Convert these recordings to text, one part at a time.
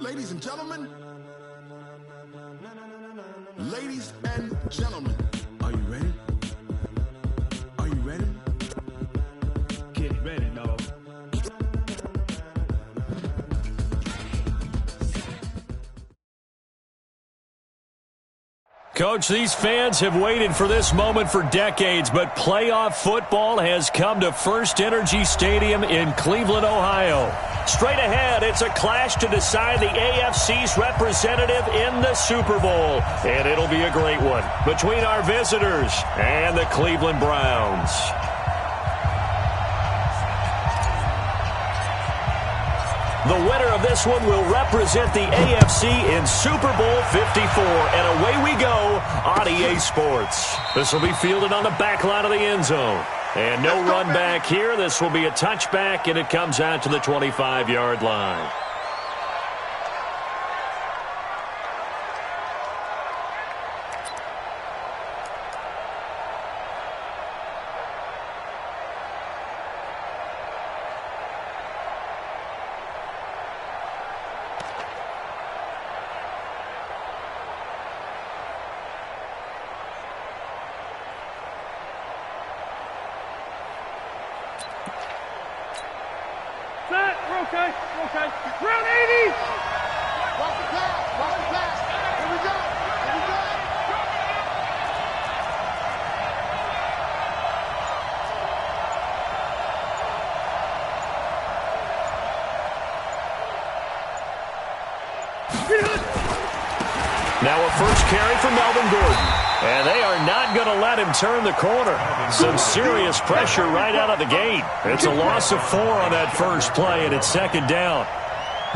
Ladies and gentlemen, are you ready? Are you ready? Get ready, dog. Coach, these fans have waited for this moment for decades, but playoff football has come to First Energy Stadium in Cleveland, Ohio. Straight ahead, it's a clash to decide the AFC's representative in the Super Bowl, and it'll be a great one between our visitors and the Cleveland Browns. The winner of this one will represent the AFC in Super Bowl 54. And away we go on EA Sports. This will be fielded on the back line of the end zone. And no run back here. This will be a touchback, and it comes out to the 25-yard line. Okay. Round 80. Watch the pass. Here we go. Now a first carry for Melvin Gordon. And they are not going to let him turn the corner. Some serious pressure right out of the gate. It's a loss of 4 on that first play, and it's second down.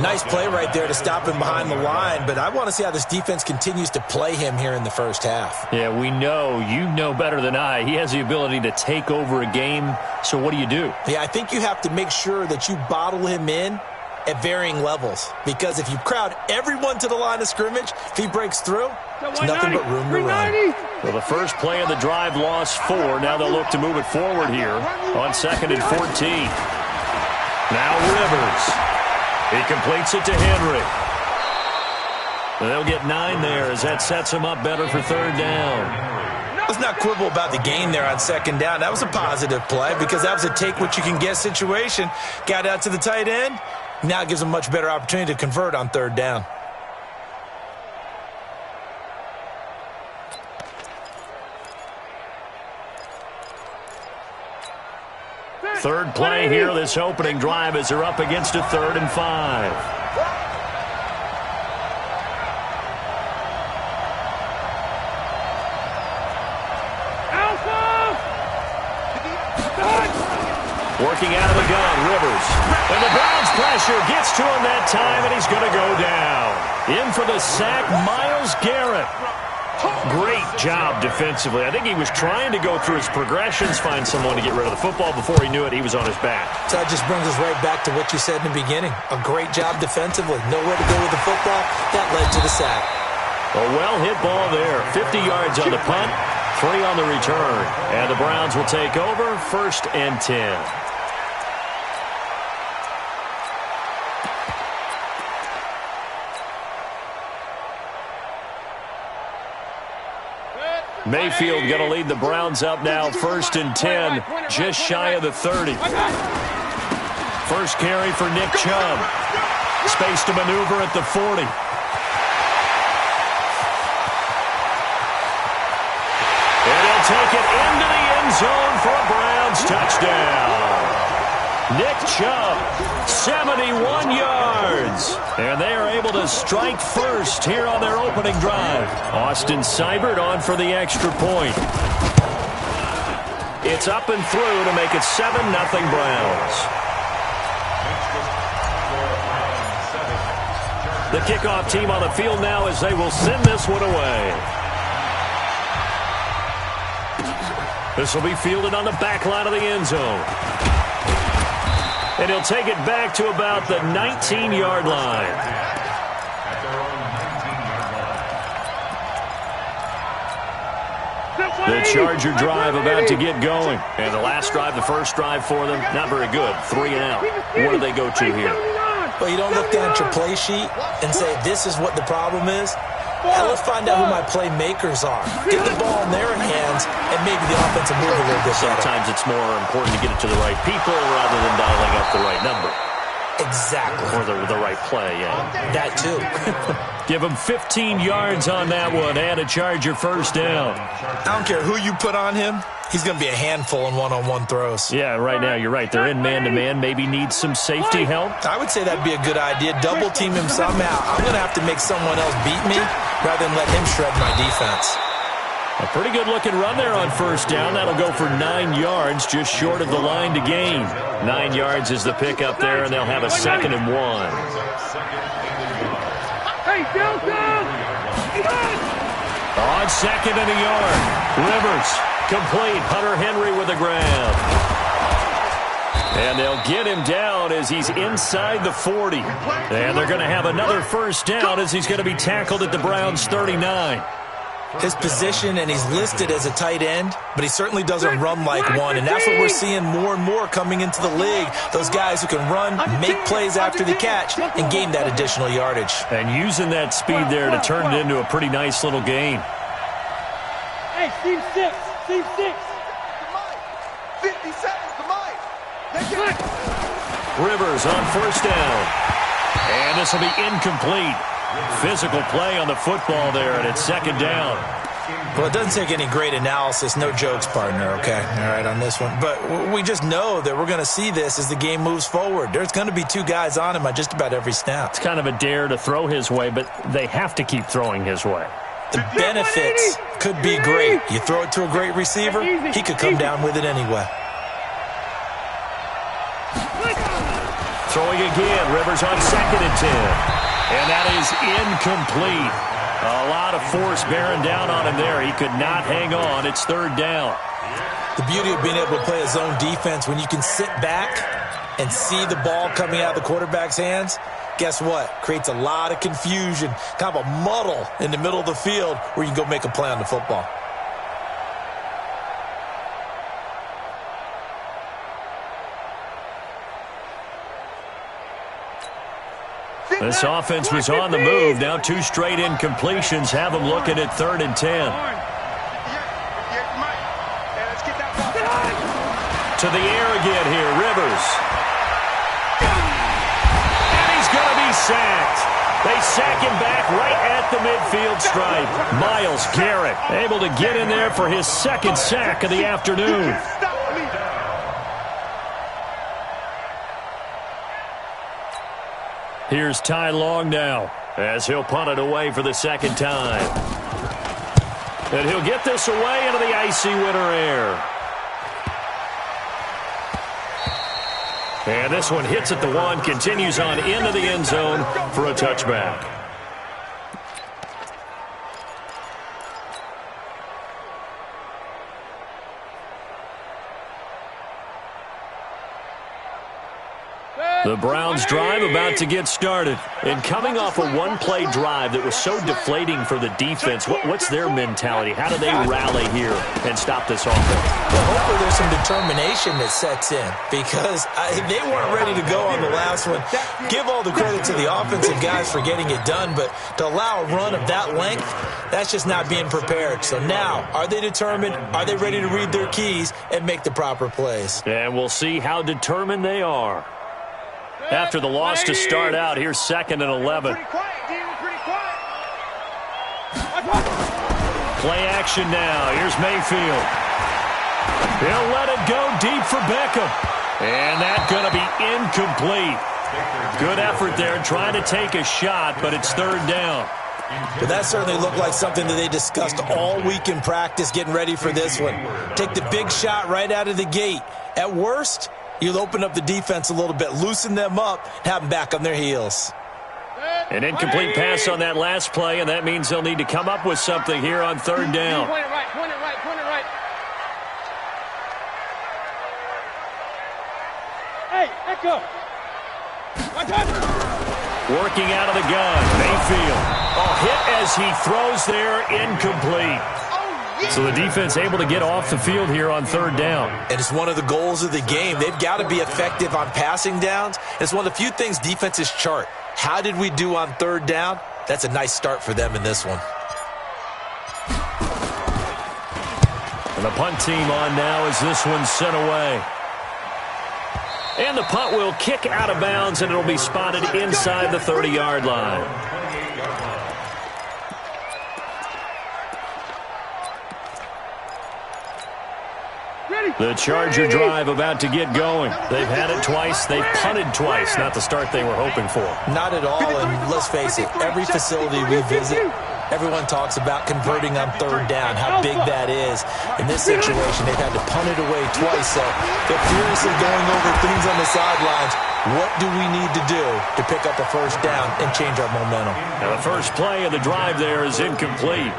Nice play right there to stop him behind the line, but I want to see how this defense continues to play him here in the first half. Yeah, we know. You know better than I. He has the ability to take over a game, so what do you do? Yeah, I think you have to make sure that you bottle him in at varying levels, because if you crowd everyone to the line of scrimmage, if he breaks through, there's nothing but room to run. Well, the first play of the drive lost 4. Now they'll look to move it forward here on 2nd and 14. Now Rivers. He completes it to Henry. They'll get 9 there as that sets him up better for 3rd down. Let's not quibble about the gain there on 2nd down. That was a positive play because that was a take-what-you-can-get situation. Got out to the tight end. Now it gives them a much better opportunity to convert on 3rd down. Third play here, this opening drive, as they're up against a 3rd and 5. Working out of the gun, Rivers. And the Browns pressure gets to him that time, and he's going to go down. In for the sack, Myles Garrett. Great job defensively. I think he was trying to go through his progressions, find someone to get rid of the football. Before he knew it, he was on his back. So that just brings us right back to what you said in the beginning. A great job defensively. Nowhere to go with the football. That led to the sack. A well-hit ball there. 50 yards on the punt, 3 on the return. And the Browns will take over, 1st and 10. Mayfield going to lead the Browns up now, 1st and 10, just shy of the 30. First carry for Nick Chubb. Space to maneuver at the 40. And he'll take it into the end zone for a Browns touchdown. Nick Chubb, 71 yards. And they are able to strike first here on their opening drive. Austin Seibert on for the extra point. It's up and through to make it 7-0 Browns. The kickoff team on the field now as they will send this one away. This will be fielded on the back line of the end zone. And he'll take it back to about the 19-yard line. The Charger drive about to get going. And the last drive, the first drive for them, not very good. 3 and out. What do they go to here? Well, you don't look down at your play sheet and say, this is what the problem is. Now let's find out who my playmakers are. Get the ball in their hands, and maybe the offense will move a little bit better. Sometimes it's more important to get it to the right people rather than dialing up the right number. Exactly. Or the right play, yeah. That too. Give him 15 yards on that one and a Charger first down. I don't care who you put on him. He's going to be a handful in one-on-one throws. Yeah, right now you're right. They're in man-to-man. Maybe need some safety help. I would say that'd be a good idea. Double team him somehow. I'm going to have to make someone else beat me rather than let him shred my defense. A pretty good-looking run there on first down. That'll go for 9 yards, just short of the line to gain. 9 yards is the pickup there, and they'll have a 2nd and 1. Hey, Delta! On 2nd and a yard. Rivers complete. Hunter Henry with the grab. And they'll get him down as he's inside the 40. And they're going to have another first down as he's going to be tackled at the Browns' 39. His position, and he's listed as a tight end, but he certainly doesn't run like one, and that's what we're seeing more and more coming into the league. Those guys who can run, make plays after the catch, and gain that additional yardage. And using that speed there to turn it into a pretty nice little gain. Hey, Steve 6. Steve 6. 50 seconds to Mike. Rivers on first down. And this will be incomplete. Physical play on the football there, and it's 2nd down. Well, it doesn't take any great analysis. No jokes, partner, okay? All right, on this one. But we just know that we're going to see this as the game moves forward. There's going to be 2 guys on him on just about every snap. It's kind of a dare to throw his way, but they have to keep throwing his way. The benefits could be great. You throw it to a great receiver, he could come down with it anyway. Throwing again, Rivers on 2nd and 10. And that is incomplete. A lot of force bearing down on him there. He could not hang on. It's 3rd down. The beauty of being able to play a zone defense, when you can sit back and see the ball coming out of the quarterback's hands, guess what? Creates a lot of confusion, kind of a muddle in the middle of the field where you can go make a play on the football. This offense was on the move. Now 2 straight incompletions have them looking at 3rd and 10. To the air again here, Rivers. And he's going to be sacked. They sack him back right at the midfield stripe. Myles Garrett able to get in there for his 2nd sack of the afternoon. Here's Ty Long now as he'll punt it away for the 2nd time. And he'll get this away into the icy winter air. And this one hits at the 1, continues on into the end zone for a touchback. The Browns drive about to get started. And coming off a one-play drive that was so deflating for the defense, what's their mentality? How do they rally here and stop this offense? Well, hopefully there's some determination that sets in because they weren't ready to go on the last one. Give all the credit to the offensive guys for getting it done, but to allow a run of that length, that's just not being prepared. So now, are they determined? Are they ready to read their keys and make the proper plays? And we'll see how determined they are. After the loss to start out, here's 2nd and 11. Play action now. Here's Mayfield. He'll let it go deep for Beckham. And that's going to be incomplete. Good effort there trying to take a shot, but it's 3rd down. But that certainly looked like something that they discussed all week in practice getting ready for this one. Take the big shot right out of the gate. At worst, you'll open up the defense a little bit, loosen them up, have them back on their heels. An incomplete pass on that last play, and that means they'll need to come up with something here on 3rd down. Point it right, point it right, point it right. Hey, echo. Working out of the gun, Mayfield. A hit as he throws there, incomplete. So the defense able to get off the field here on third down. And it's one of the goals of the game. They've got to be effective on passing downs. It's one of the few things defenses chart. How did we do on third down? That's a nice start for them in this one. And the punt team on now as this one's sent away. And the punt will kick out of bounds, and it'll be spotted inside the 30-yard line. The Charger drive about to get going. They've had it twice. They've punted twice. Not the start they were hoping for. Not at all, and let's face it, every facility we visit, everyone talks about converting on third down, how big that is. In this situation, they've had to punt it away twice, so they're furiously going over things on the sidelines. What do we need to do to pick up a first down and change our momentum? Now the first play of the drive there is incomplete.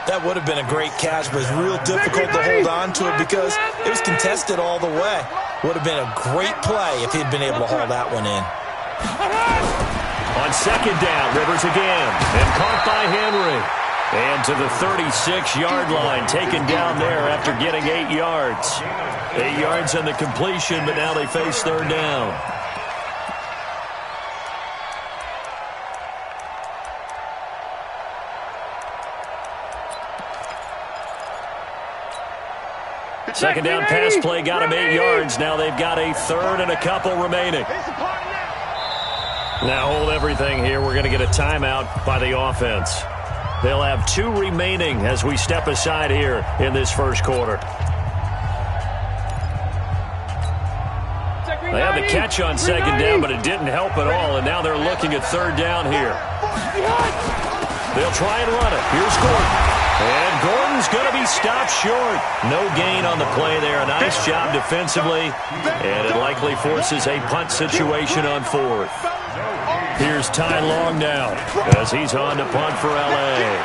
That would have been a great catch, but it's real difficult to hold on to it because it was contested all the way. Would have been a great play if he'd been able to haul that one in. On second down, Rivers again, and caught by Henry. And to the 36-yard line, taken down there after getting 8 yards. 8 yards on the completion, but now they face third down. Second down pass play got him 8 yards. Now they've got a third and a couple remaining. Now hold everything here. We're going to get a timeout by the offense. They'll have 2 remaining as we step aside here in this first quarter. They had the catch on second down, but it didn't help at all, and now they're looking at third down here. They'll try and run it. Here's Gordon. And Gordon's going to be stopped short. No gain on the play there. A nice job defensively. And it likely forces a punt situation on fourth. Here's Ty Long now as he's on to punt for L.A.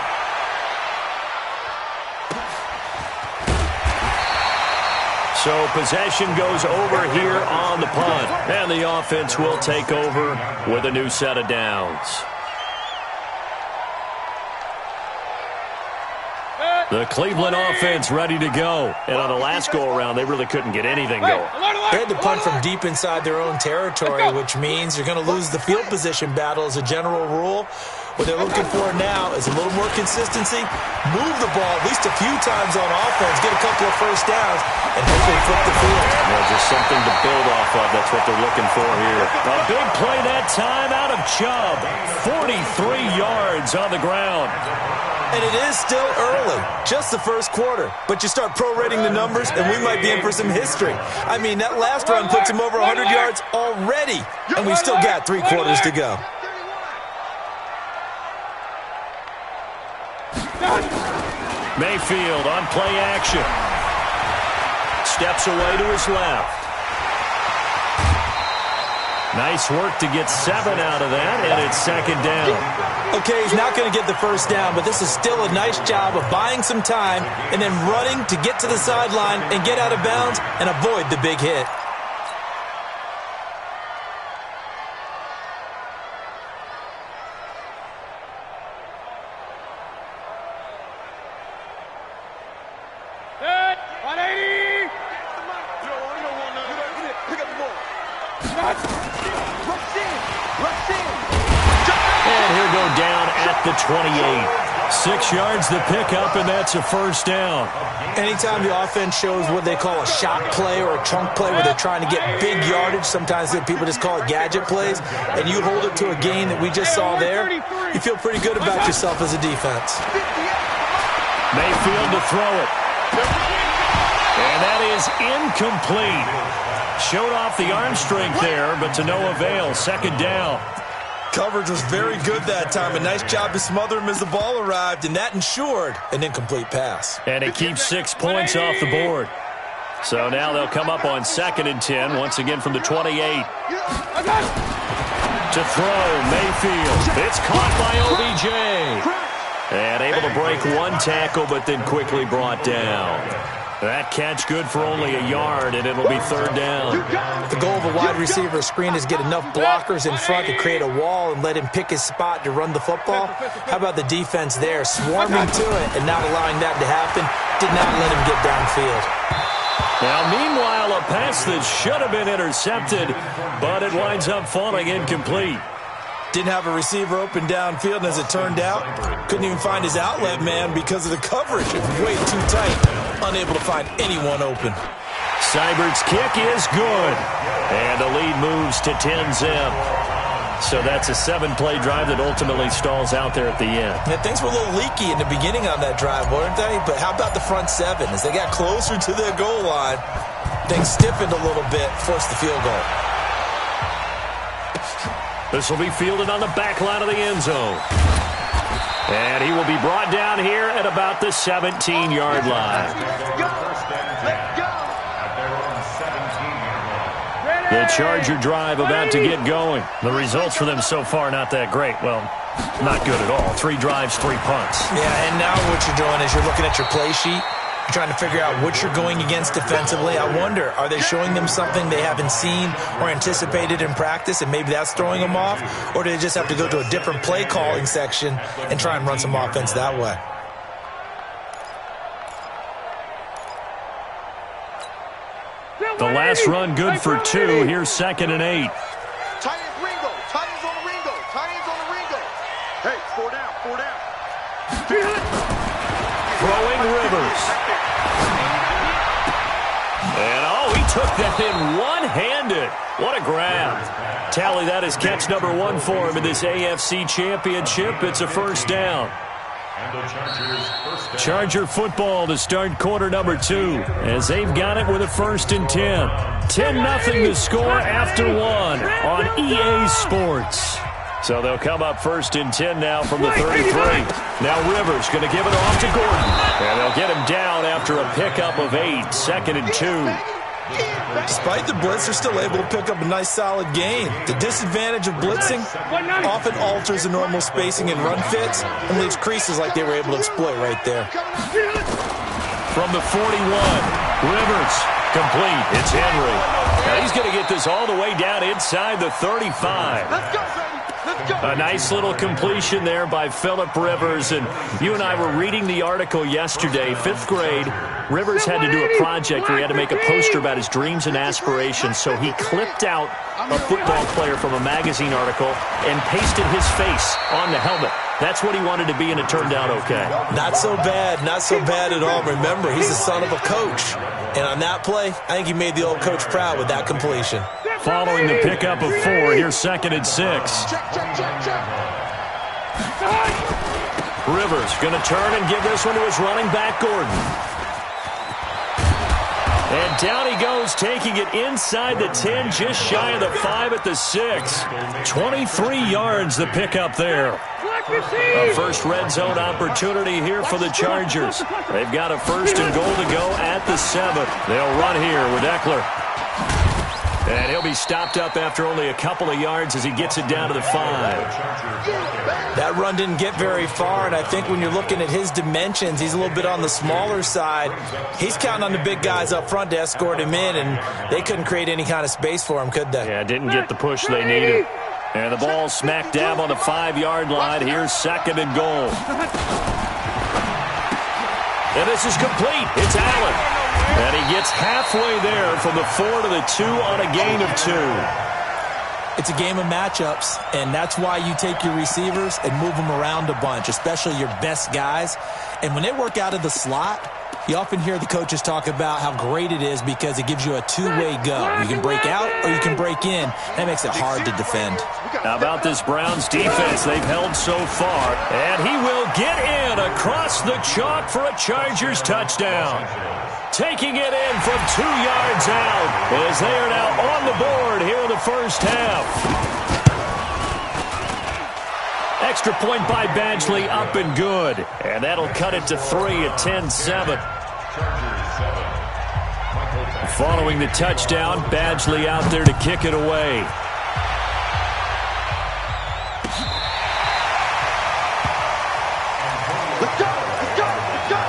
So possession goes over here on the punt. And the offense will take over with a new set of downs. The Cleveland offense ready to go. And on the last go-around, they really couldn't get anything going. They had to punt from deep inside their own territory, which means you're going to lose the field position battle as a general rule. What they're looking for now is a little more consistency, move the ball at least a few times on offense, get a couple of first downs, and hopefully flip the field. Well, just something to build off of. That's what they're looking for here. A big play that time out of Chubb. 43 yards on the ground. And it is still early, just the first quarter. But you start prorating the numbers, and we might be in for some history. I mean, that last run puts him over 100 yards already, and we've still got 3 quarters to go. Mayfield on play action. Steps away to his left. Nice work to get 7 out of that, and it's second down. Okay, he's not going to get the first down, but this is still a nice job of buying some time and then running to get to the sideline and get out of bounds and avoid the big hit. And he'll go down at the 28. 6 yards to pick up, and that's a first down. Anytime the offense shows what they call a shot play or a chunk play where they're trying to get big yardage, sometimes people just call it gadget plays, and you hold it to a gain that we just saw there, you feel pretty good about yourself as a defense. Mayfield to throw it. And that is incomplete. Showed off the arm strength there, but to no avail. Second down. Coverage was very good that time. A nice job to smother him as the ball arrived, and that ensured an incomplete pass. And it keeps 6 points off the board. So now they'll come up on 2nd and 10, once again from the 28. To throw, Mayfield. It's caught by OBJ. And able to break 1 tackle, but then quickly brought down. That catch good for only a yard, and it'll be third down. The goal of a wide wide receiver screen is get enough blockers in front to create a wall and let him pick his spot to run the football. How about the defense there, swarming to it and not allowing that to happen? Did not let him get downfield. Now, meanwhile, a pass that should have been intercepted, but it winds up falling incomplete. Didn't have a receiver open downfield, and as it turned out, couldn't even find his outlet man because of the coverage. It was way too tight, unable to find anyone open. Seibert's kick is good, and the lead moves to 10-zip. So that's a 7-play drive that ultimately stalls out there at the end. Yeah, things were a little leaky in the beginning on that drive, weren't they? But how about the front seven? As they got closer to their goal line, things stiffened a little bit, forced the field goal. This will be fielded on the back line of the end zone. And he will be brought down here at about the 17-yard line. The Charger drive about to get going. The results for them so far not that great. Well, not good at all. 3 drives, 3 punts. Yeah, and now what you're doing is you're looking at your play sheet. You're trying to figure out what you're going against defensively. I wonder, are they showing them something they haven't seen or anticipated in practice, and maybe that's throwing them off? Or do they just have to go to a different play calling section and try and run some offense that way? The last run good for 2. Here's 2nd and 8. Tight ends Ringo. Tight ends on the Ringo. Tight ends on the Ringo. Hey, 4 down. 4 down. Throwing Rivers. And, oh, he took that in one-handed. What a grab. Tally, that is catch number 1 for him in this AFC Championship. It's a first down. Charger football to start quarter number 2 as they've got it with a 1st and 10. 10-0 the score after 1 on EA Sports. So they'll come up 1st and 10 now from the 33. Now Rivers going to give it off to Gordon. And they'll get him down after a pickup of 8. 2nd and 2. Despite the blitz, they're still able to pick up a nice solid gain. The disadvantage of blitzing often alters the normal spacing and run fits and leaves creases like they were able to exploit right there. From the 41, Rivers complete. It's Henry. Now he's going to get this all the way down inside the 35. Let's go, baby. Let's go. A nice little completion there by Phillip Rivers. And you and I were reading the article yesterday, 5th grade. Rivers had to do a project where he had to make a poster about his dreams and aspirations, so he clipped out a football player from a magazine article and pasted his face on the helmet. That's what he wanted to be, and it turned out okay. Not so bad at all. Remember, he's the son of a coach. And on that play, I think he made the old coach proud with that completion. Following the pickup of 4, here's 2nd and 6. Rivers going to turn and give this one to his running back, Gordon. And down he goes, taking it inside the 10, just shy of the 5 at the 6. 23 yards the pickup there. A first red zone opportunity here for the Chargers. They've got a 1st and goal to go at the 7. They'll run here with Eckler. And he'll be stopped up after only a couple of yards as he gets it down to the 5. That run didn't get very far, and I think when you're looking at his dimensions, he's a little bit on the smaller side. He's counting on the big guys up front to escort him in, and they couldn't create any kind of space for him, could they? Yeah, didn't get the push they needed. And the ball smack dab on the 5-yard line. Here's 2nd and goal. And this is complete. It's Allen. And he gets halfway there from the 4 to the 2 on a gain of 2. It's a game of matchups, and that's why you take your receivers and move them around a bunch, especially your best guys. And when they work out of the slot, you often hear the coaches talk about how great it is because it gives you a two-way go. You can break out or you can break in. That makes it hard to defend. How about this Browns defense they've held so far? And he will get in across the chalk for a Chargers touchdown. Taking it in from 2 yards out as they are now on the board here in the first half. Extra point by Badgley, up and good. And that'll cut it to 3 at 10-7. Following the touchdown, Badgley out there to kick it away. Let's go. Let's go. Let's go.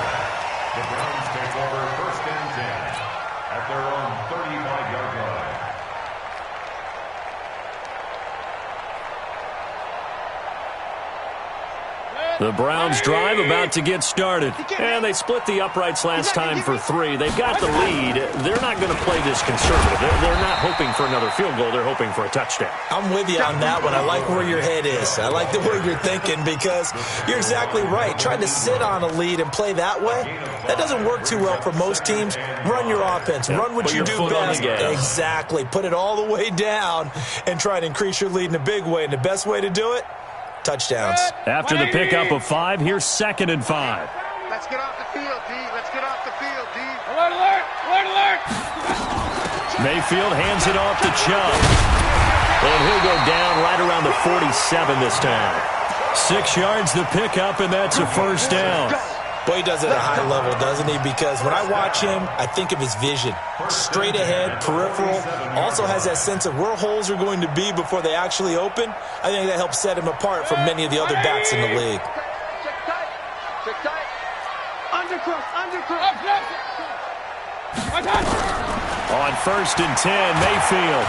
The Browns take over 1st and 10 at their own 35-yard line. The Browns drive about to get started. And they split the uprights last time for 3. They've got the lead. They're not going to play this conservative. They're not hoping for another field goal. They're hoping for a touchdown. I'm with you on that one. I like where your head is. I like the way you're thinking because you're exactly right. Trying to sit on a lead and play that way, that doesn't work too well for most teams. Run your offense. Run what you do best. Exactly. Put it all the way down and try to increase your lead in a big way. And the best way to do it, touchdowns. After the pickup of 5, here's 2nd and 5. Let's get off the field, D. Let's get off the field, D. Alert, alert, alert, alert. Mayfield hands it off to Chubb. And he'll go down right around the 47 this time. 6 yards the pickup, and that's a first down. Boy, he does it at a high level, doesn't he? Because when I watch him, I think of his vision. Straight ahead, peripheral. Also has that sense of where holes are going to be before they actually open. I think that helps set him apart from many of the other backs in the league. Check tight. Check tight. Undercross, undercross. On 1st and 10, Mayfield.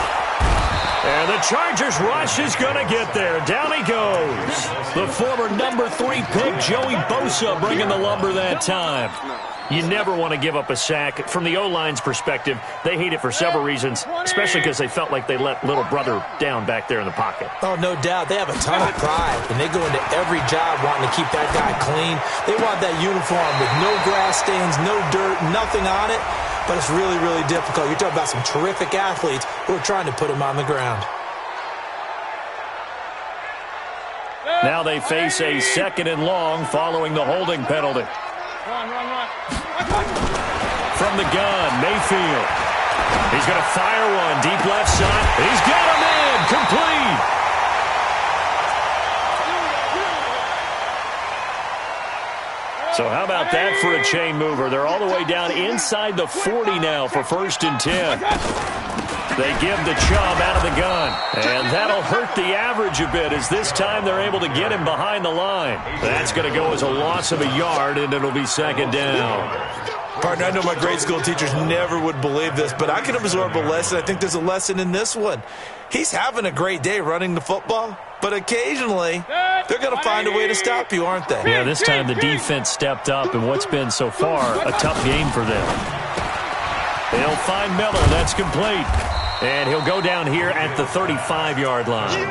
And the Chargers rush is going to get there. Down he goes. The former number 3 pick, Joey Bosa, bringing the lumber that time. You never want to give up a sack. From the O-line's perspective, they hate it for several reasons, especially because they felt like they let little brother down back there in the pocket. Oh, no doubt. They have a ton of pride, and they go into every job wanting to keep that guy clean. They want that uniform with no grass stains, no dirt, nothing on it. But it's really, really difficult. You're talking about some terrific athletes who are trying to put him on the ground. Now they face a 2nd and long following the holding penalty. Run, run, run. From the gun, Mayfield. He's going to fire one deep left side. He's got him in. Complete. So how about that for a chain mover? They're all the way down inside the 40 now for 1st and 10. They give the Chubb out of the gun. And that'll hurt the average a bit as this time they're able to get him behind the line. That's going to go as a loss of a yard, and it'll be 2nd down. Partner, I know my grade school teachers never would believe this, but I can absorb a lesson. I think there's a lesson in this one. He's having a great day running the football, but occasionally they're going to find a way to stop you, aren't they? Yeah, this time the defense stepped up in what's been so far a tough game for them. They'll find Miller. That's complete. And he'll go down here at the 35-yard line.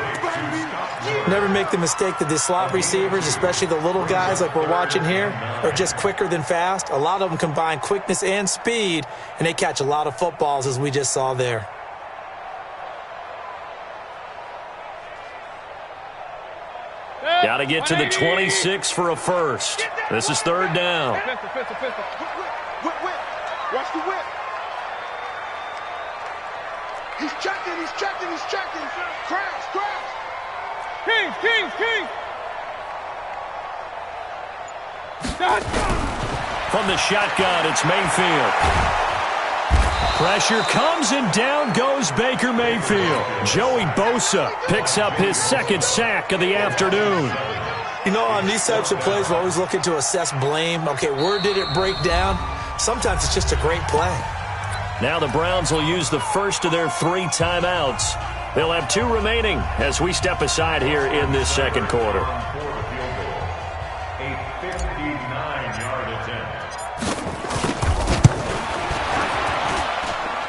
Never make the mistake that the slot receivers, especially the little guys like we're watching here, are just quicker than fast. A lot of them combine quickness and speed, and they catch a lot of footballs, as we just saw there. Got to get to the 26 for a first. This is 3rd down. Whip. Watch the whip. He's checking. Crash. Kings. From the shotgun, it's Mayfield. Pressure comes and down goes Baker Mayfield. Joey Bosa picks up his 2nd sack of the afternoon. You know, on these types of plays, we're always looking to assess blame. Okay, where did it break down? Sometimes it's just a great play. Now the Browns will use the first of their 3 timeouts. They'll have 2 remaining as we step aside here in this 2nd quarter. A 59-yard attempt.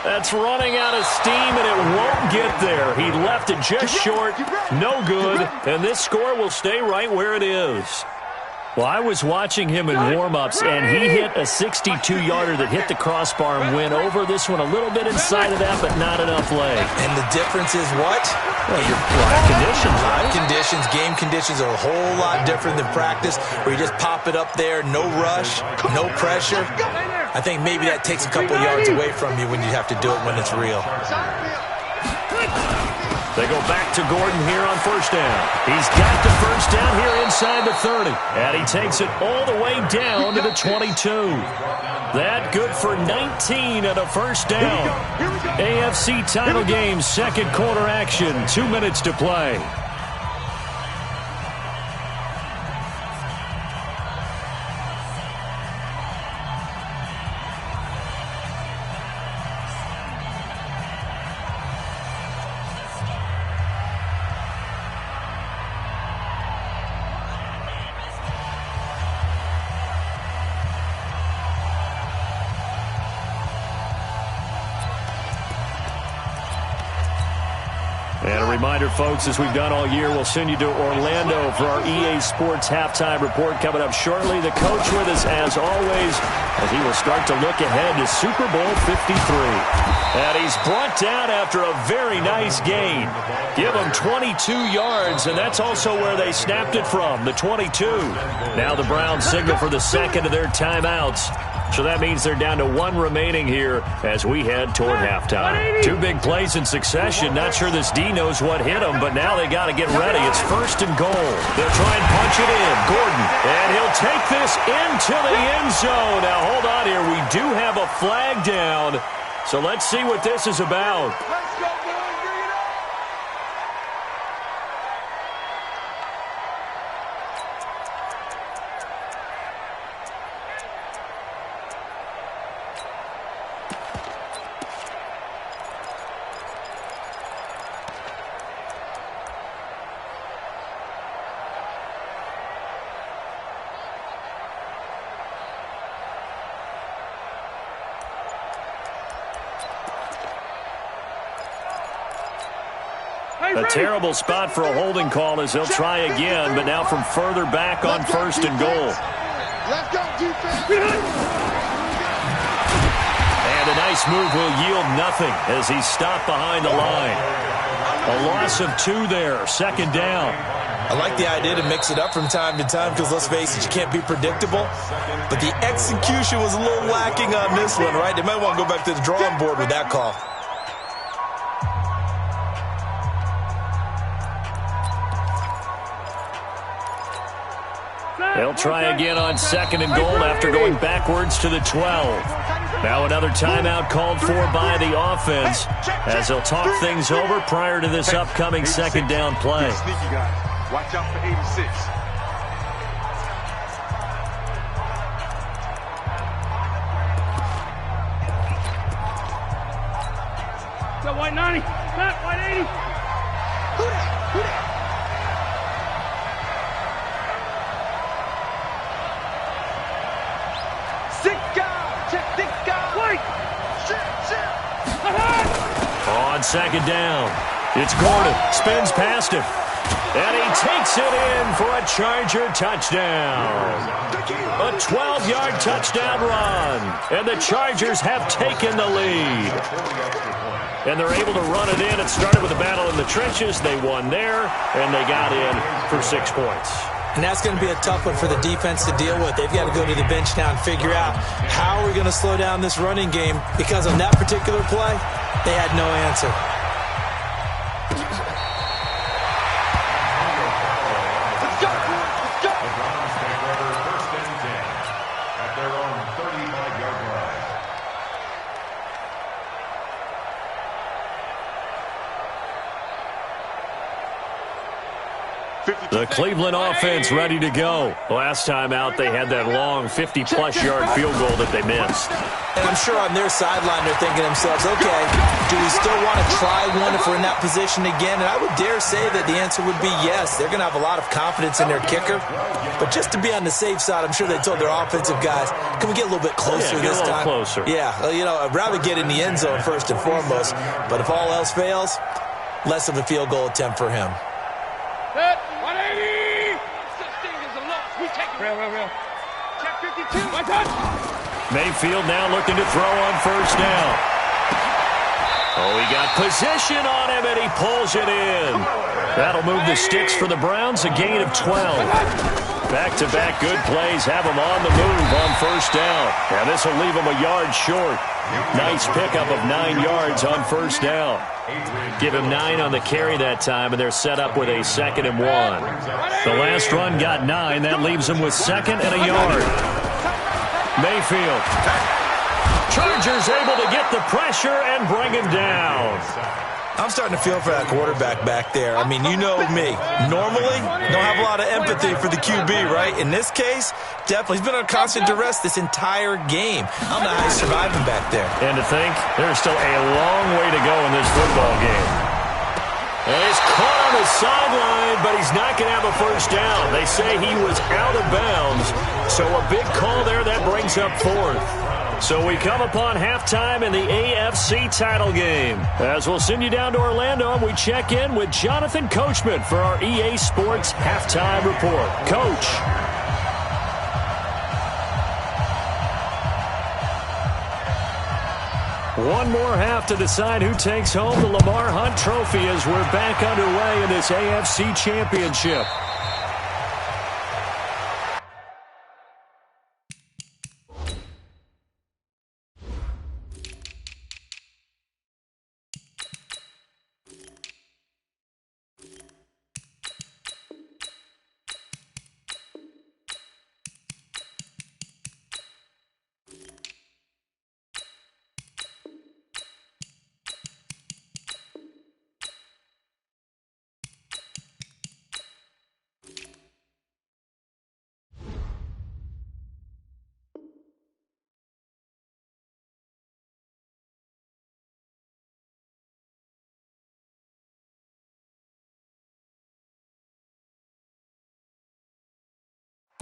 That's running out of steam, and it won't get there. He left it just short, no good, and this score will stay right where it is. Well, I was watching him in warm-ups, and he hit a 62-yarder that hit the crossbar and went over this one a little bit inside of that, but not enough leg. And the difference is what? Well, your conditions, right? Conditions, game conditions are a whole lot different than practice, where you just pop it up there, no rush, no pressure. I think maybe that takes a couple yards away from you when you have to do it when it's real. They go back to Gordon here on 1st down. He's got the 1st down here inside the 30. And he takes it all the way down to the 22. That good for 19 and a 1st down. AFC title game, 2nd quarter action. 2 minutes to play. And a reminder, folks, as we've done all year, we'll send you to Orlando for our EA Sports halftime report coming up shortly. The coach with us, as always, as he will start to look ahead to Super Bowl 53. And he's brought down after a very nice gain. Give him 22 yards, and that's also where they snapped it from, the 22. Now the Browns signal for the second of their timeouts. So that means they're down to one remaining here as we head toward halftime. Two big plays in succession. Not sure this D knows what hit him, but now they got to get ready. It's first and goal. They'll try and punch it in. Gordon, and he'll take this into the end zone. Now, hold on here. We do have a flag down, so let's see what this is about. Let's go, boys. Bring it up. A terrible spot for a holding call as they'll try again, but now from further back on first and goal. Let's go, defense. And a nice move will yield nothing as he's stopped behind the line. A loss of 2 there, second down. I like the idea to mix it up from time to time because, let's face it, you can't be predictable. But the execution was a little lacking on this one, right? They might want to go back to the drawing board with that call. They'll try again on second and goal after going backwards to the 12. Now another timeout called for by the offense as they'll talk things over prior to this upcoming second down play. Sneaky guy. Watch out for 86. Got white 90. Matt, white 80. Who that? Who that? On second down, it's Gordon, spins past him, and he takes it in for a Charger touchdown. A 12-yard touchdown run, and the Chargers have taken the lead. And they're able to run it in. It started with a battle in the trenches. They won there, and they got in for 6 points. And that's going to be a tough one for the defense to deal with. They've got to go to the bench now and figure out how are we going to slow down this running game, because on that particular play, they had no answer. Let's go. Let's go. The Browns take over first and 10 at their own 35-yard line. The Cleveland offense ready to go. Last time out, they had that long 50-plus yard field goal that they missed. And I'm sure on their sideline they're thinking to themselves, okay, do we still want to try one if we're in that position again? And I would dare say that the answer would be yes. They're going to have a lot of confidence in their kicker. But just to be on the safe side, I'm sure they told their offensive guys, can we get a little bit closer this time? Closer. Yeah, you know, I'd rather get in the end zone first and foremost. But if all else fails, less of a field goal attempt for him. Set. 180. Such thing as a loss. We take it. Real. Check 52. One touch. Mayfield now looking to throw on first down. Oh, he got position on him, and he pulls it in. That'll move the sticks for the Browns, a gain of 12. Back-to-back good plays have them on the move on first down. Now this will leave them a yard short. Nice pickup of 9 yards on first down. Give him 9 on the carry that time, and they're set up with a 2nd and 1. The last run got 9. That leaves them with 2nd and a yard. Mayfield. Chargers able to get the pressure and bring him down. I'm starting to feel for that quarterback back there. I mean, you know me. Normally, don't have a lot of empathy for the QB, right? In this case, definitely. He's been under constant duress this entire game. I don't know how he's surviving back there. And to think, there's still a long way to go in this football game. And he's caught on the sideline, but he's not going to have a first down. They say he was out of bounds, so a big call there that brings up 4th. So we come upon halftime in the AFC title game. As we'll send you down to Orlando, and we check in with Jonathan Coachman for our EA Sports Halftime Report. Coach. One more half to decide who takes home the Lamar Hunt Trophy as we're back underway in this AFC Championship.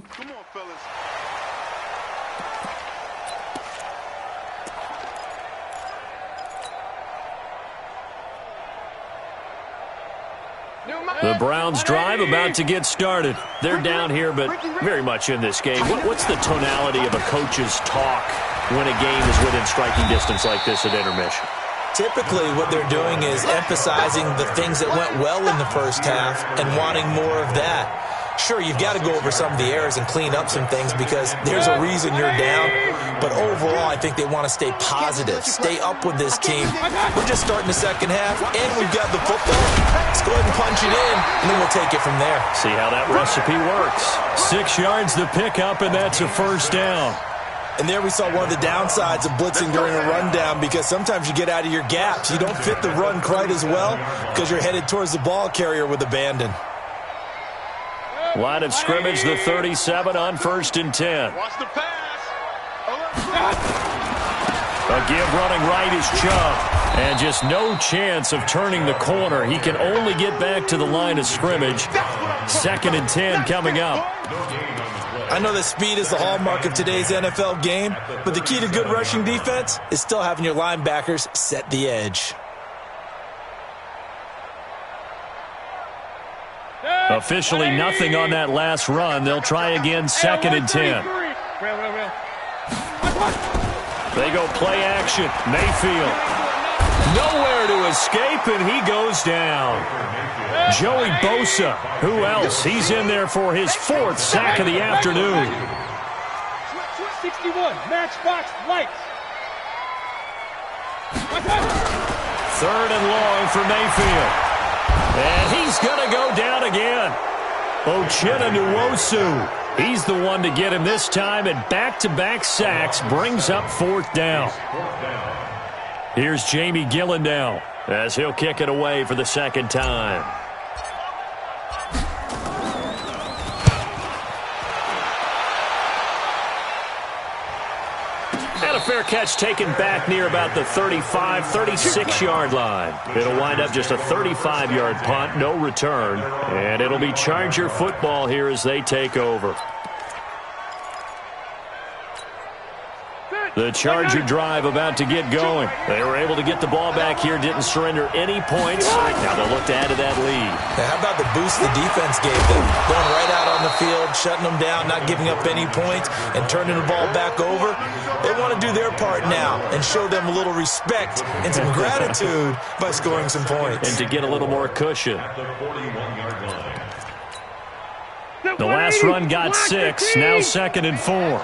Come on, fellas. The Browns drive about to get started. They're down here, but very much in this game. What's the tonality of a coach's talk when a game is within striking distance like this at intermission? Typically, what they're doing is emphasizing the things that went well in the first half and wanting more of that. Sure, you've got to go over some of the errors and clean up some things because there's a reason you're down. But overall, I think they want to stay positive, stay up with this team. We're just starting the second half, and we've got the football. Let's go ahead and punch it in, and then we'll take it from there. See how that recipe works. 6 yards the pickup, and that's a first down. And there we saw one of the downsides of blitzing during a rundown because sometimes you get out of your gaps. You don't fit the run quite as well because you're headed towards the ball carrier with abandon. Line of scrimmage, the 37 on 1st and 10. Watch the pass. A give running right is Chubb. And just no chance of turning the corner. He can only get back to the line of scrimmage. 2nd and 10 coming up. I know that speed is the hallmark of today's NFL game, but the key to good rushing defense is still having your linebackers set the edge. Officially nothing on that last run. They'll try again 2nd and 10. They go play action. Mayfield. Nowhere to escape, and he goes down. Joey Bosa. Who else? He's in there for his 4th sack of the afternoon. 61, matchbox lights. 3rd and long for Mayfield. And he's going to go down again. Uchenna Nwosu. He's the one to get him this time, and back-to-back sacks brings up 4th down. Here's Jamie Gillen now as he'll kick it away for the 2nd time. And a fair catch taken back near about the 35, 36-yard line. It'll wind up just a 35-yard punt, no return. And it'll be Charger football here as they take over. The Charger drive about to get going. They were able to get the ball back here, didn't surrender any points. Now they'll look to add to that lead. Now, how about the boost the defense gave them? Going right out on the field, shutting them down, not giving up any points, and turning the ball back over. They want to do their part now and show them a little respect and some gratitude by scoring some points. And to get a little more cushion. The last run got 6, now 2nd and 4.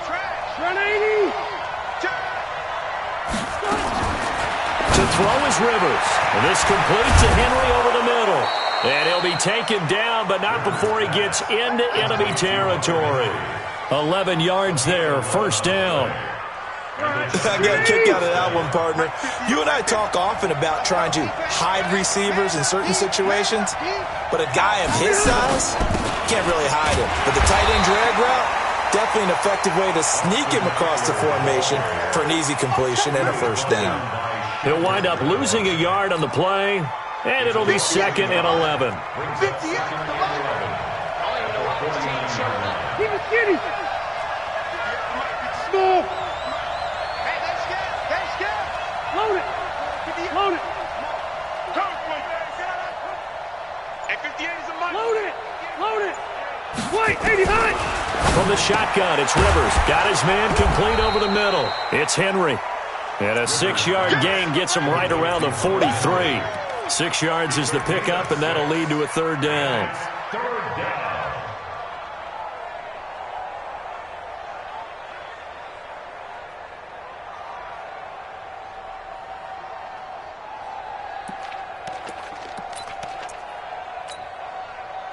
To throw is Rivers. And this complete to Henry over the middle. And he'll be taken down, but not before he gets into enemy territory. 11 yards there, 1st down. I got a kick out of that one, partner. You and I talk often about trying to hide receivers in certain situations, but a guy of his size can't really hide him. But the tight end drag route, definitely an effective way to sneak him across the formation for an easy completion and a 1st down. He'll wind up losing a yard on the play, and it'll be 2nd and 11. Load it. And 58 is a money. Load it. Load it. Wait, 80 high. From the shotgun, it's Rivers. Got his man complete over the middle. It's Henry. And a 6-yard gain gets him right around the 43. 6 yards is the pickup, and that'll lead to a third down. Third down.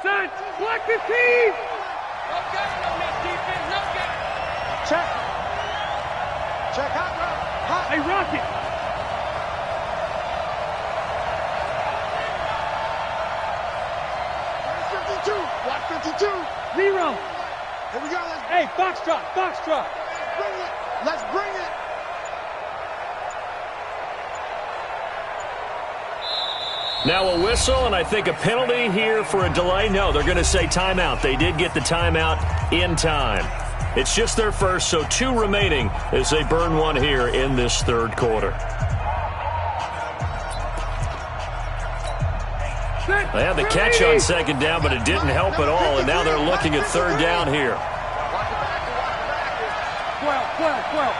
Set. Black 15. No game on this defense. No game. Check. Check hot route. Hot. Hey, Rocket. Block 52. 0. Here we go. Let's Hey, foxtrot. Foxtrot. bring it. Let's bring it. Now a whistle, and I think a penalty here for a delay. No, they're going to say timeout. They did get the timeout in time. It's just their first, so 2 remaining as they burn one here in this third quarter. They had the catch on second down, but it didn't help at all, and now they're looking at third down here. 12.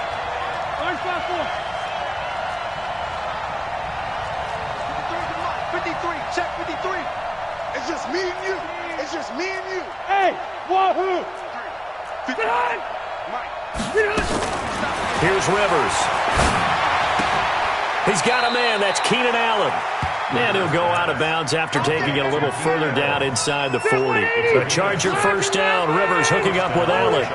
Orange 5-4. 53. Check 53. It's just me and you. It's just me and you. Hey, wahoo. Get on. Get on. Here's Rivers. He's got a man. That's Keenan Allen. And he'll go out of bounds after taking it a little further down inside the 40. A Charger first down. Rivers hooking up with Allen.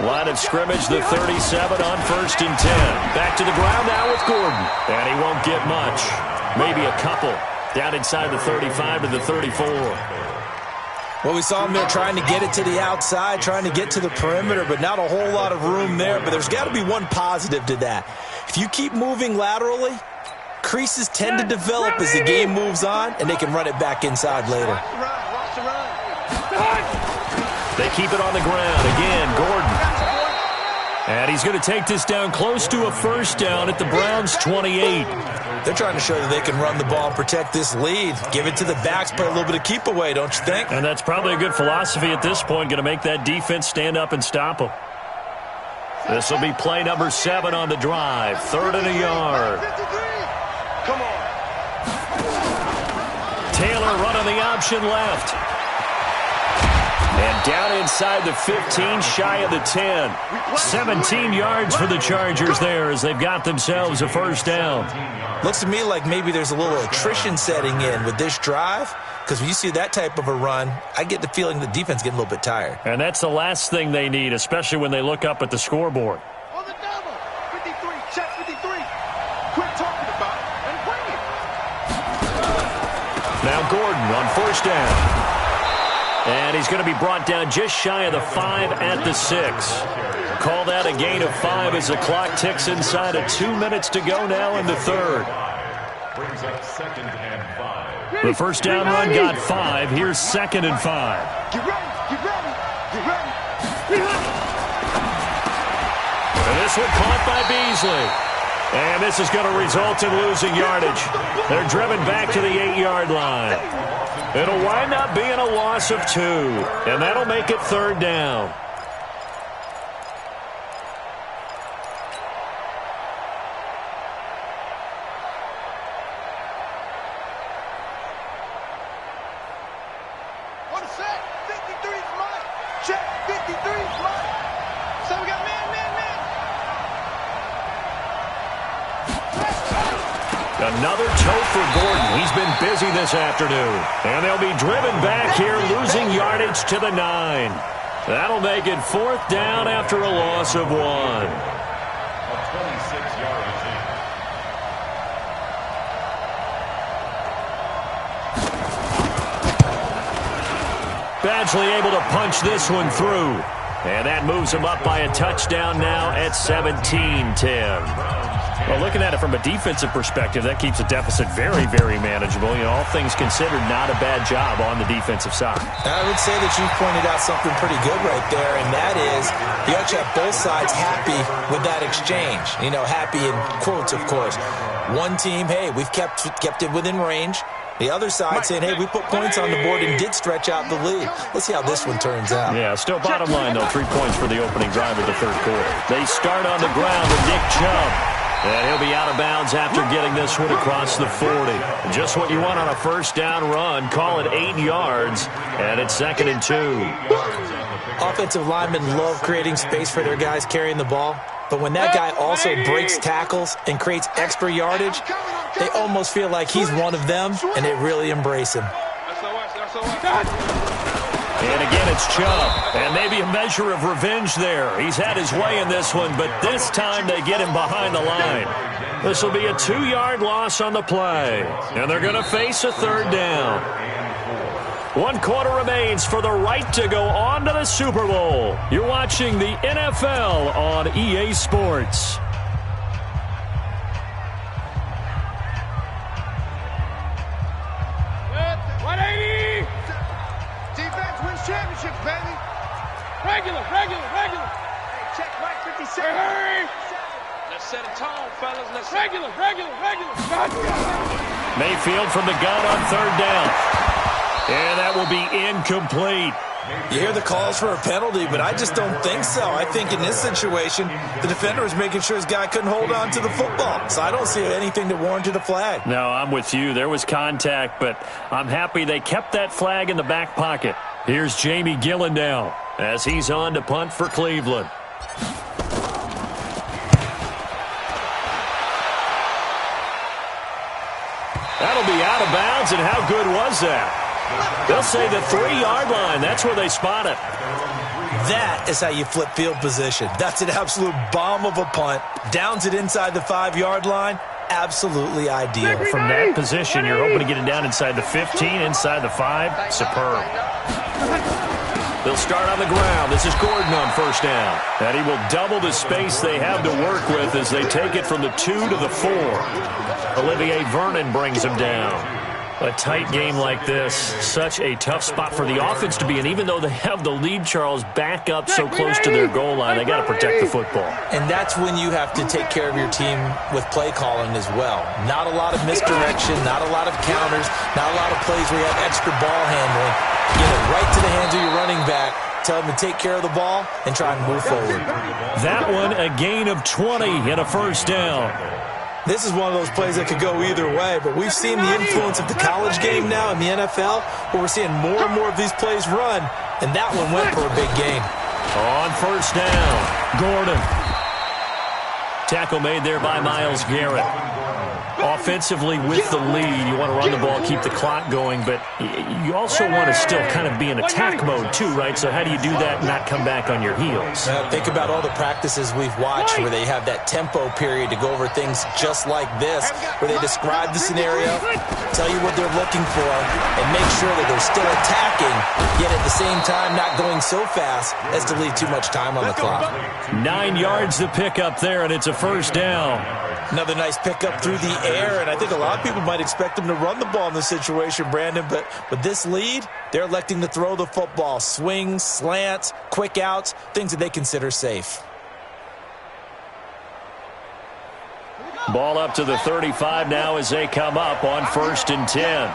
Line of scrimmage, the 37 on 1st and 10. Back to the ground now with Gordon. And he won't get much. Maybe a couple. Down inside the 35 to the 34. Well, we saw him there trying to get it to the outside, trying to get to the perimeter, but not a whole lot of room there. But there's got to be one positive to that. If you keep moving laterally, creases tend to develop as the game moves on, and they can run it back inside later. Watch the run. They keep it on the ground. Again, Gordon. And he's going to take this down close to a first down at the Browns' 28. They're trying to show that they can run the ball and protect this lead. Give it to the backs, play a little bit of keep away, don't you think? And that's probably a good philosophy at this point, going to make that defense stand up and stop them. This will be play number 7 on the drive. 3rd and a yard. Come on. Taylor running the option left. And down inside the 15, shy of the 10. 17 yards for the Chargers there as they've got themselves a first down. Looks to me like maybe there's a little attrition setting in with this drive, because when you see that type of a run, I get the feeling the defense getting a little bit tired. And that's the last thing they need, especially when they look up at the scoreboard. On the double. 53. Check 53. Quit talking about it and bring it. Now Gordon on first down. And he's going to be brought down just shy of the 5 at the 6. Call that a gain of 5 as the clock ticks inside of 2 minutes to go now in the third. Brings up 2nd and 5. The first down run got 5. Here's 2nd and 5. Get ready. Get ready. Get ready. And this one caught by Beasley. And this is going to result in losing yardage. They're driven back to the 8-yard line. It'll wind up being a loss of 2. And that'll make it third down. On the set. 53 is mine. Check. 53 is mine. So we got man. Another toe for Gordon. He's been busy this afternoon. And they'll be driven back here, losing yardage to the 9. That'll make it 4th down after a loss of 1. A 26-yard attempt. Badgley able to punch this one through. And that moves him up by a touchdown now at 17-10. Well, looking at it from a defensive perspective, that keeps the deficit very, very manageable. You know, all things considered, not a bad job on the defensive side. I would say that you've pointed out something pretty good right there, and that is you actually have both sides happy with that exchange. You know, happy in quotes, of course. One team, hey, we've kept it within range. The other side saying, hey, we put points on the board and did stretch out the lead. Let's see how this one turns out. Yeah, still bottom line, though. 3 points for the opening drive of the third quarter. They start on the ground with Nick Chubb. And he'll be out of bounds after getting this one across the 40. Just what you want on a first down run. Call it 8 yards, and it's 2nd and 2. Offensive linemen love creating space for their guys carrying the ball. But when that guy also breaks tackles and creates extra yardage, they almost feel like he's one of them, and they really embrace him. And again, it's Chubb. And maybe a measure of revenge there. He's had his way in this one, but this time they get him behind the line. This will be a 2-yard loss on the play. And they're going to face a third down. 1 quarter remains for the right to go on to the Super Bowl. You're watching the NFL on EA Sports. Championships, baby. Regular. Hey, check right 57. Hurry. Let's set a tone, fellas. Let's regular. Mayfield from the gun on third down. And that will be incomplete. You hear the calls for a penalty, but I just don't think so. I think in this situation, the defender was making sure his guy couldn't hold on to the football. So I don't see anything that warranted a flag. No, I'm with you. There was contact, but I'm happy they kept that flag in the back pocket. Here's Jamie Gillen now as he's on to punt for Cleveland. That'll be out of bounds, and how good was that? They'll say the 3-yard line. That's where they spot it. That is how you flip field position. That's an absolute bomb of a punt. Downs it inside the 5-yard line. Absolutely ideal. From that position, you're hoping to get it down inside the 15, inside the 5. Superb. They'll start on the ground. This is Gordon on first down. And he will double the space they have to work with as they take it from the 2 to the 4. Olivier Vernon brings him down. A tight game like this, such a tough spot for the offense to be in. Even though they have the lead, Charles, back up so close to their goal line, they got to protect the football. And that's when you have to take care of your team with play calling as well. Not a lot of misdirection, not a lot of counters, not a lot of plays where you have extra ball handling. Get it right to the hands of your running back. Tell them to take care of the ball and try and move forward. That one, a gain of 20 and a first down. This is one of those plays that could go either way, but we've seen the influence of the college game now in the NFL, where we're seeing more and more of these plays run, and that one went for a big gain. On first down, Gordon. Tackle made there by Myles Garrett. Offensively with the lead, you want to run the ball, keep the clock going, but you also want to still kind of be in attack mode too, right? So how do you do that and not come back on your heels? Think about all the practices we've watched where they have that tempo period to go over things just like this, where they describe the scenario, tell you what they're looking for, and make sure that they're still attacking, yet at the same time not going so fast as to leave too much time on the clock. 9 yards to pick up there, and it's a first down. Another nice pickup through the air, and I think a lot of people might expect them to run the ball in this situation, Brandon, but with this lead, they're electing to throw the football. Swings, slants, quick outs, things that they consider safe. Ball up to the 35 now as they come up on 1st and 10.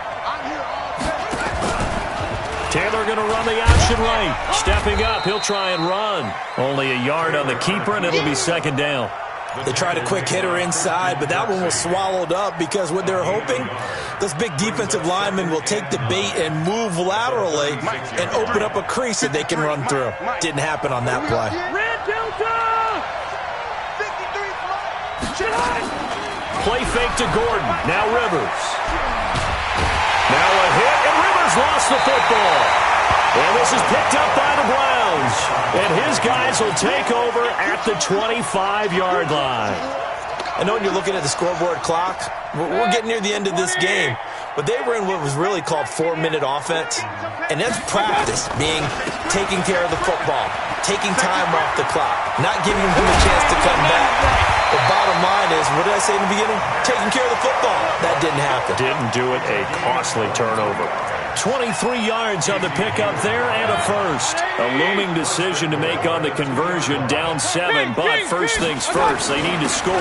Taylor going to run the option right. Stepping up, he'll try and run. Only a yard on the keeper, and it'll be 2nd down. They tried a quick hitter inside, but that one was swallowed up because what they're hoping, those big defensive linemen will take the bait and move laterally and open up a crease that they can run through. Didn't happen on that play. Red Delta! 53. Play fake to Gordon. Now Rivers. Now a hit, and Rivers lost the football. And this is picked up by the Browns. And his guys will take over at the 25-yard line. I know when you're looking at the scoreboard clock, we're getting near the end of this game. But they were in what was really called 4-minute offense. And that's practice, being taking care of the football, taking time off the clock, not giving them a chance to come back. The bottom line is, what did I say in the beginning? Taking care of the football. That didn't happen. Didn't do it, a costly turnover. 23 yards on the pickup there and a first. A looming decision to make on the conversion, down 7. But first things first, they need to score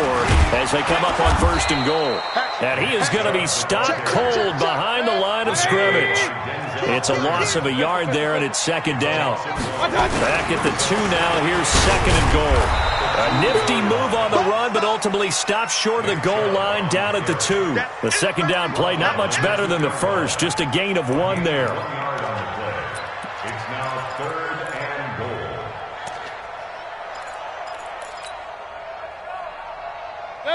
as they come up on 1st and goal. And he is going to be stopped cold behind the line of scrimmage. It's a loss of a yard there, and it's 2nd down. Back at the 2 now. Here's 2nd and goal. A nifty move on the run, but ultimately stopped short of the goal line down at the 2. The 2nd down play, not much better than the first, just a gain of 1 there. It's now 3rd and goal.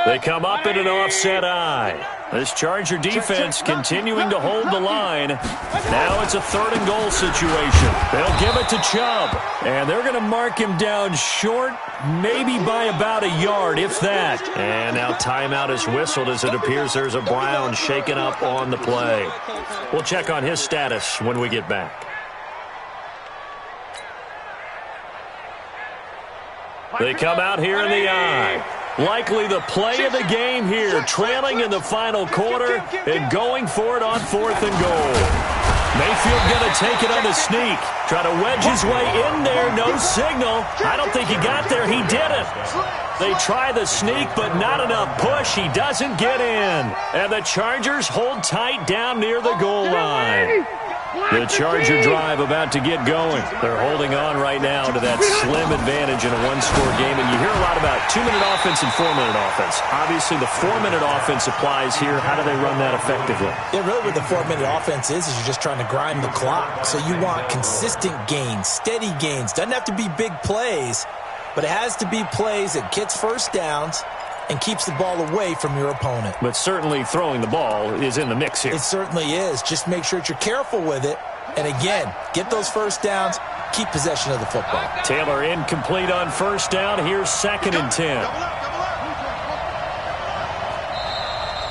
They come up in an offset eye. This Charger defense continuing to hold the line. Now it's a 3rd and goal situation. They'll give it to Chubb. And they're going to mark him down short, maybe by about a yard, if that. And now timeout is whistled as it appears there's a Brown shaken up on the play. We'll check on his status when we get back. They come out here in the eye. Likely the play of the game here, trailing in the final quarter and going for it on 4th and goal. Mayfield going to take it on the sneak. Try to wedge his way in there, no signal. I don't think he got there, he didn't. They try the sneak, but not enough push. He doesn't get in. And the Chargers hold tight down near the goal line. The Charger drive about to get going. They're holding on right now to that slim advantage in a one-score game. And you hear a lot about 2-minute offense and 4-minute offense. Obviously, the 4-minute offense applies here. How do they run that effectively? Yeah, really what the 4-minute offense is you're just trying to grind the clock. So you want consistent gains, steady gains. Doesn't have to be big plays, but it has to be plays that gets first downs and keeps the ball away from your opponent. But certainly throwing the ball is in the mix here. It certainly is. Just make sure that you're careful with it. And again, get those first downs, keep possession of the football. Taylor incomplete on 1st down. Here's 2nd and 10.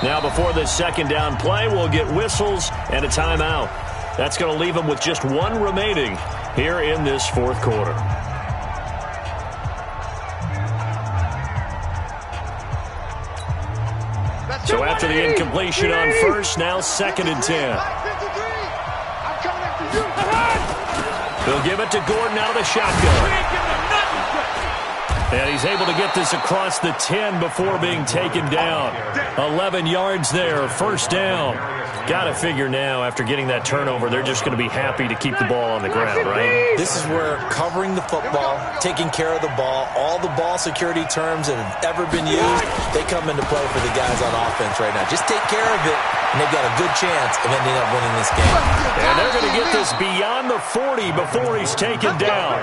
Now before the 2nd down play, we'll get whistles and a timeout. That's going to leave them with just 1 remaining here in this 4th quarter. So after the incompletion on 1st, now 2nd and 10. They'll give it to Gordon out of the shotgun. And he's able to get this across the 10 before being taken down. 11 yards there, 1st down. Got to figure now, after getting that turnover, they're just going to be happy to keep the ball on the ground, right? This is where covering the football, taking care of the ball, all the ball security terms that have ever been used, they come into play for the guys on offense right now. Just take care of it, and they've got a good chance of ending up winning this game. And they're going to get this beyond the 40 before he's taken down.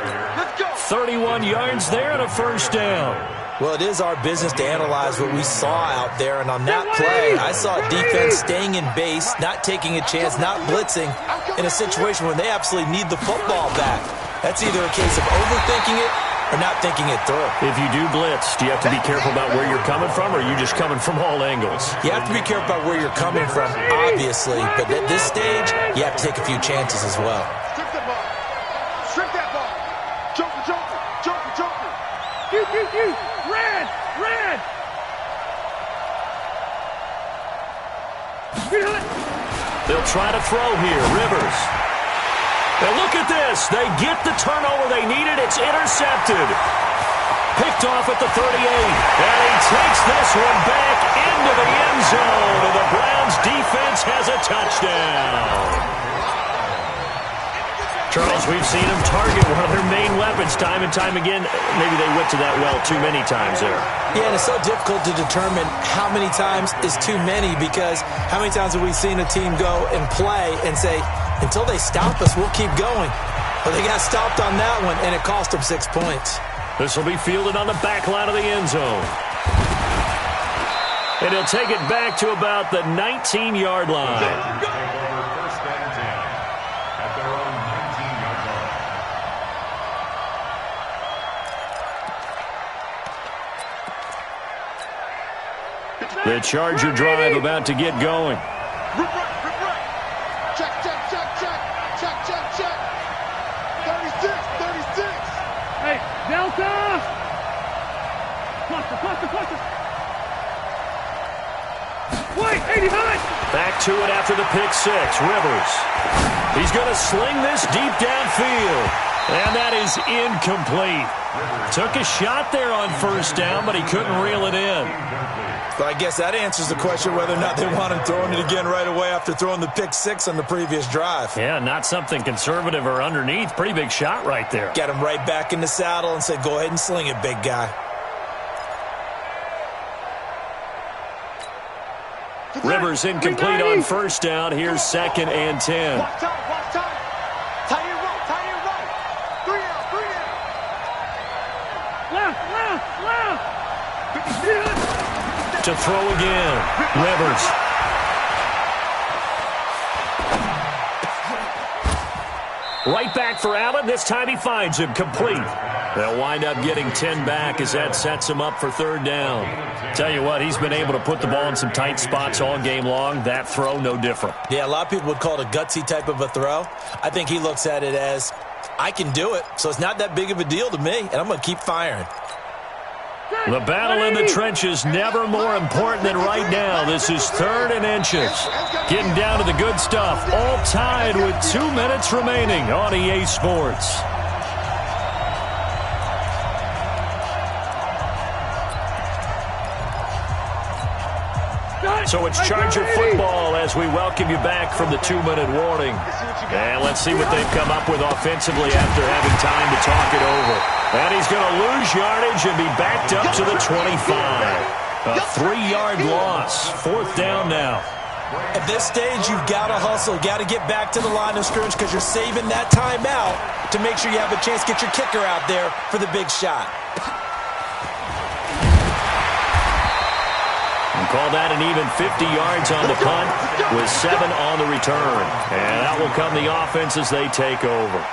31 yards there and a 1st down. Well, it is our business to analyze what we saw out there, and on that play, I saw defense staying in base, not taking a chance, not blitzing in a situation where they absolutely need the football back. That's either a case of overthinking it or not thinking it through. If you do blitz, do you have to be careful about where you're coming from, or are you just coming from all angles? You have to be careful about where you're coming from, obviously, but at this stage, you have to take a few chances as well. Strip that ball. Strip that ball. Joker, Joker, Joker, Joker. Red! Red! They'll try to throw here. Rivers. Now look at this. They get the turnover they needed. It's intercepted. Picked off at the 38. And he takes this one back into the end zone. And the Browns defense has a touchdown. Charles, we've seen them target one of their main weapons time and time again. Maybe they went to that well too many times there. Yeah, and it's so difficult to determine how many times is too many, because how many times have we seen a team go and play and say, until they stop us, we'll keep going. But they got stopped on that one, and it cost them 6 points. This will be fielded on the back line of the end zone. And he'll take it back to about the 19-yard line. The Charger drive about to get going. Rip right. Check, check, check, check. Check, check, check. 36. Hey, Delta! Cluster. Back to it after the pick six. Rivers. He's going to sling this deep downfield. And that is incomplete. Took a shot there on first down, but he couldn't reel it in. Well, I guess that answers the question whether or not they want him throwing it again right away after throwing the pick six on the previous drive. Yeah, not something conservative or underneath. Pretty big shot right there. Got him right back in the saddle and said, go ahead and sling it, big guy. Rivers incomplete on first down. Here's 2nd and 10. Watch time. Tie it right. 3 out. Left. To throw again. Rivers. Right back for Allen. This time he finds him complete. They'll wind up getting 10 back as that sets him up for 3rd down. Tell you what, he's been able to put the ball in some tight spots all game long. That throw, no different. Yeah, a lot of people would call it a gutsy type of a throw. I think he looks at it as, I can do it, so it's not that big of a deal to me, and I'm going to keep firing. The battle in the trenches never more important than right now. This is 3rd and inches. Getting down to the good stuff. All tied with 2 minutes remaining on EA Sports. So it's Charger football as we welcome you back from the 2-minute warning. And let's see what they've come up with offensively after having time to talk it over. And he's going to lose yardage and be backed up to the 25. A 3-yard loss. 4th down now. At this stage, you've got to hustle. Got to get back to the line of scrimmage because you're saving that timeout to make sure you have a chance to get your kicker out there for the big shot. Call that an even 50 yards on the punt with 7 on the return. And out will come the offense as they take over.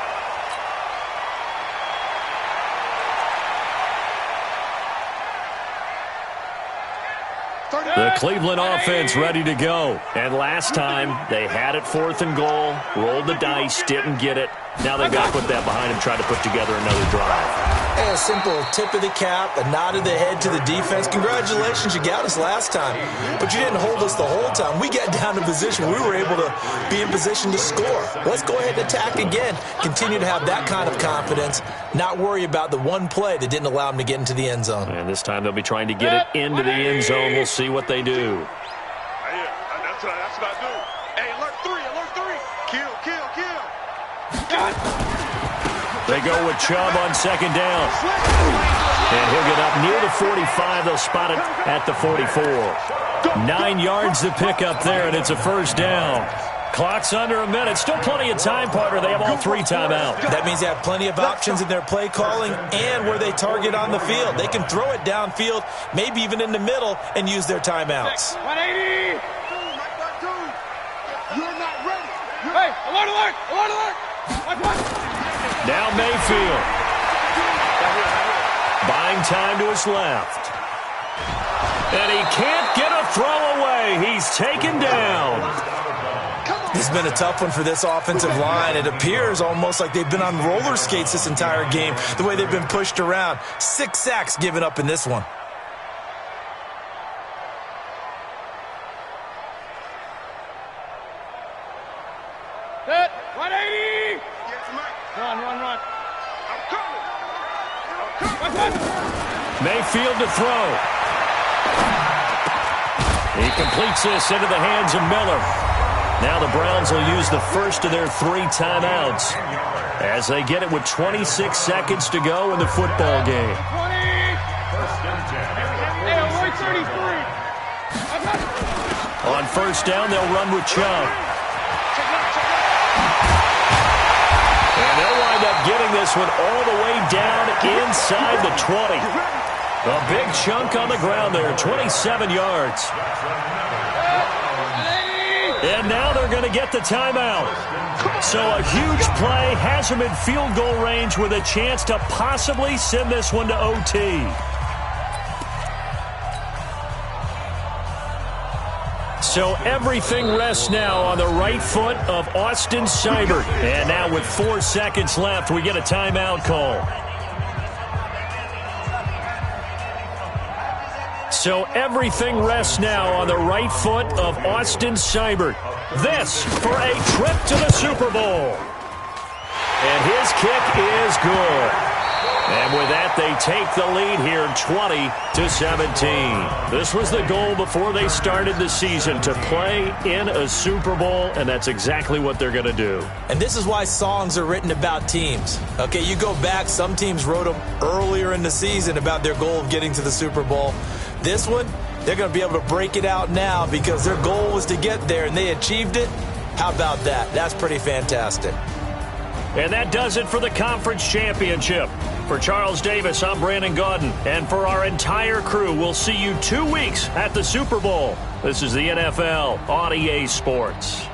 The Cleveland offense ready to go. And last time, they had it 4th and goal, rolled the dice, didn't get it. Now they've got to put that behind them, try to put together another drive. Hey, a simple tip of the cap, a nod of the head to the defense. Congratulations, you got us last time. But you didn't hold us the whole time. We got down to position. We were able to be in position to score. Let's go ahead and attack again. Continue to have that kind of confidence. Not worry about the one play that didn't allow them to get into the end zone. And this time they'll be trying to get it into the end zone. We'll see what they do. That's what I do. Hey, alert 3. Kill. They go with Chubb on 2nd down. And he'll get up near the 45. They'll spot it at the 44. 9 yards to pick up there, and it's a 1st down. Clock's under a minute. Still plenty of time, partner. They have all 3 timeouts. That means they have plenty of options in their play calling and where they target on the field. They can throw it downfield, maybe even in the middle, and use their timeouts. 180. You're not ready. Hey, alert. Now Mayfield. Buying time to his left. And he can't get a throw away. He's taken down. This has been a tough one for this offensive line. It appears almost like they've been on roller skates this entire game, the way they've been pushed around. 6 sacks given up in this one. Hit. 180. Run. I'm coming. Mayfield to throw. He completes this into the hands of Miller. Now the Browns will use the first of their 3 timeouts as they get it with 26 seconds to go in the football game. 20. Hey, alert 33. On 1st down, they'll run with Chubb. And they'll wind up getting this one all the way down inside the 20. A big chunk on the ground there, 27 yards. And now they're going to get the timeout. So a huge play has them in field goal range with a chance to possibly send this one to OT. So everything rests now on the right foot of Austin Seibert. And now with 4 seconds left, we get a timeout call. So everything rests now on the right foot of Austin Seibert. This for a trip to the Super Bowl. And his kick is good. And with that, they take the lead here 20-17. This was the goal before they started the season, to play in a Super Bowl, and that's exactly what they're going to do. And this is why songs are written about teams. Okay, you go back, some teams wrote them earlier in the season about their goal of getting to the Super Bowl. This one, they're going to be able to break it out now because their goal was to get there, and they achieved it. How about that? That's pretty fantastic. And that does it for the conference championship. For Charles Davis, I'm Brandon Gaudin. And for our entire crew, we'll see you 2 weeks at the Super Bowl. This is the NFL on EA Sports.